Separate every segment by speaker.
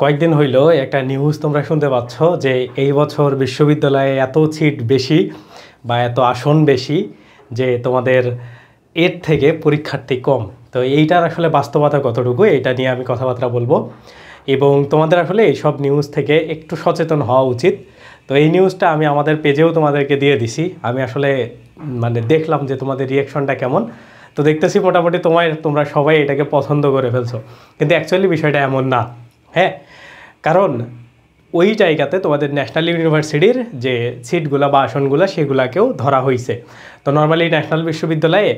Speaker 1: কয়েকদিন হইল একটা নিউজ তোমরা শুনতে পাচ্ছ যে এই বছর বিশ্ববিদ্যালয়ে এত সিট বেশি বা এত আসন বেশি যে তোমাদের এর থেকে পরীক্ষার্থী কম। তো এইটার আসলে বাস্তবতা কতটুকু এটা নিয়ে আমি কথাবার্তা বলবো এবং তোমাদের আসলে এইসব নিউজ থেকে একটু সচেতন হওয়া উচিত। তো এই নিউজটা আমি আমাদের পেজেও তোমাদেরকে দিয়ে দিছি। আমি আসলে দেখলাম যে তোমাদের রিয়াকশনটা কেমন। তো দেখতেছি মোটামুটি তোমরা সবাই এটাকে পছন্দ করে ফেলছো, কিন্তু অ্যাকচুয়ালি বিষয়টা এমন না। হ্যাঁ, কারণ ওই জায়গাতে তোমাদের ন্যাশনাল ইউনিভার্সিটির যে সিটগুলো বা আসনগুলো সেগুলাকেও ধরা হয়েছে। তো নর্মালি ন্যাশনাল বিশ্ববিদ্যালয়ে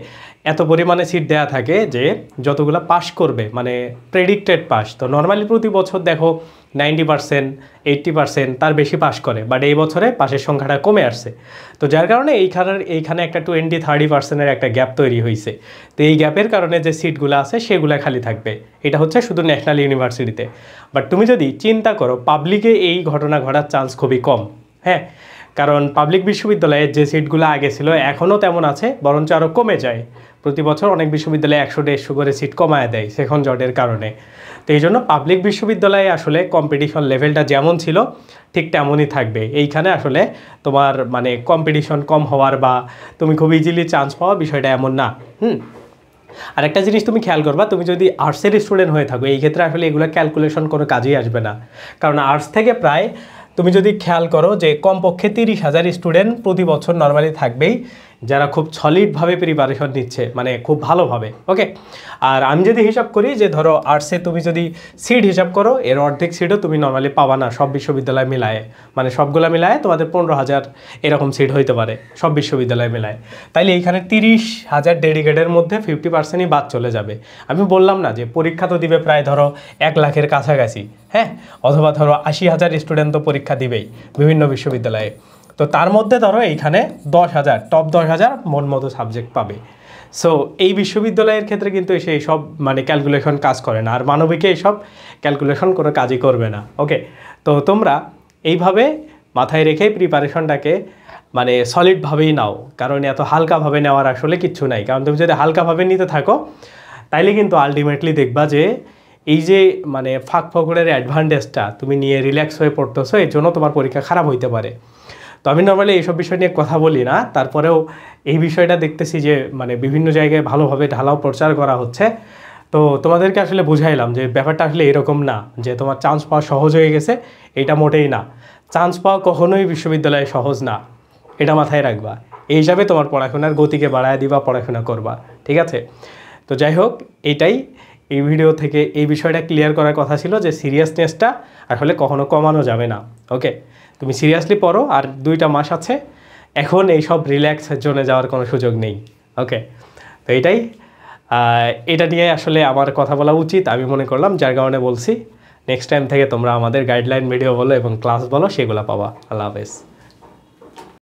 Speaker 1: এত পরিমাণে সিট দেয়া থাকে যে যতগুলো পাস করবে মানে প্রেডিক্টেড পাস। তো নর্মালি প্রতি বছর দেখো 90%, 80% তার বেশি পাস করে, বাট এই বছরে পাসের সংখ্যাটা কমে আসছে। তো যার কারণে এইখানে একটা 20-30%-এর একটা গ্যাপ তৈরি হয়েছে। তো এই গ্যাপের কারণে যে সিটগুলো আছে সেগুলো খালি থাকবে। এটা হচ্ছে শুধু ন্যাশনাল ইউনিভার্সিটিতে। বাট তুমি যদি চিন্তা করো, পাবলিকে এই ঘটনা ঘটার চান্স খুবই কম। হ্যাঁ, কারণ পাবলিক বিশ্ববিদ্যালয়ের যে সিটগুলো আগে ছিল এখনও তেমন আছে, বরঞ্চ আরও কমে যায়। প্রতি বছর অনেক বিশ্ববিদ্যালয়ে 100-150 করে সিট কমায় দেয় সেখন জটের কারণে। তো এই জন্য পাবলিক বিশ্ববিদ্যালয়ে আসলে কম্পিটিশন লেভেলটা যেমন ছিল ঠিক তেমনই থাকবে। এইখানে আসলে তোমার কম্পিটিশন কম হওয়ার বা তুমি খুব ইজিলি চান্স পাওয়া বিষয়টা এমন না। আর একটা জিনিস তুমি খেয়াল করবা, তুমি যদি আর্টসের স্টুডেন্ট হয়ে থাকো এই ক্ষেত্রে আসলে এগুলো ক্যালকুলেশন কোনো কাজেই আসবে না। কারণ আর্টস থেকে প্রায় তুমি যদি খেয়াল করো যে কমপক্ষে 30,000 স্টুডেন্ট প্রতি বছর নর্মালি থাকবেই যারা খুব সলিডভাবে প্রিপারেশন নিচ্ছে, খুব ভালোভাবে। ওকে, আর আমি যদি হিসাব করি যে ধরো আর্টসে তুমি যদি সিট হিসাব করো, এর অর্ধেক সিটও তুমি নর্মালি পাবা না সব বিশ্ববিদ্যালয় মিলায়। সবগুলো মিলায় তোমাদের 15,000 এরকম সিট হইতে পারে সব বিশ্ববিদ্যালয় মিলায়। তাইলে এইখানে 30,000 ডেডিকেটের মধ্যে 50%ই বাদ চলে যাবে। আমি বললাম না যে পরীক্ষা তো দিবে প্রায় ধরো 1 লাখের কাছাকাছি। হ্যাঁ, অথবা ধরো 80,000 স্টুডেন্ট তো পরীক্ষা দিবেই বিভিন্ন বিশ্ববিদ্যালয়ে। তো তার মধ্যে ধরো এইখানে 10,000 টপ 10,000 মন মতো সাবজেক্ট পাবে। সো এই বিশ্ববিদ্যালয়ের ক্ষেত্রে কিন্তু এসে এইসব ক্যালকুলেশন কাজ করে না, আর মানবিকে এইসব ক্যালকুলেশন কোনো কাজই করবে না। ওকে, তো তোমরা এইভাবে মাথায় রেখে প্রিপারেশনটাকে সলিডভাবেই নাও, কারণ এত হালকাভাবে নেওয়ার আসলে কিচ্ছু নাই। কারণ তুমি যদি হালকাভাবে নিতে থাকো তাইলে কিন্তু আলটিমেটলি দেখবা যে এই যে ফাঁক ফকরের অ্যাডভান্টেজটা তুমি নিয়ে রিল্যাক্স হয়ে পড়তেছো, এর জন্য তোমার পরীক্ষা খারাপ হইতে পারে। তো আমি নর্মালি এইসব বিষয় নিয়ে কথা বলি না, তারপরেও এই বিষয়টা দেখতেছি যে বিভিন্ন জায়গায় ভালোভাবে ঢালাও প্রচার করা হচ্ছে। তো তোমাদেরকে আসলে বুঝাইলাম যে ব্যাপারটা আসলে এরকম না যে তোমার চান্স পাওয়া সহজ হয়ে গেছে, এটা মোটেই না। চান্স পাওয়া কখনোই বিশ্ববিদ্যালয়ে সহজ না, এটা মাথায় রাখবা। এই হিসাবে তোমার পড়াশোনার গতিকে বাড়ায় দিবা, পড়াশোনা করবা, ঠিক আছে? তো যাই হোক, এই ভিডিও থেকে এই বিষয়টা ক্লিয়ার করার কথা ছিল যে সিরিয়াসনেসটা আসলে কখনো কমানো যাবে না। ওকে, তুমি সিরিয়াসলি পড়ো, আর 2টা মাস আছে, এখন এইসব রিল্যাক্সের জন্য যাওয়ার কোনো সুযোগ নেই। ওকে, তো এটা নিয়ে আসলে আমার কথা বলা উচিত আমি মনে করলাম, যার কারণে বলছি। নেক্সট টাইম থেকে তোমরা আমাদের গাইডলাইন ভিডিও বলো এবং ক্লাস বলো, সেগুলো পাবা। আল্লাহ হাফেজ।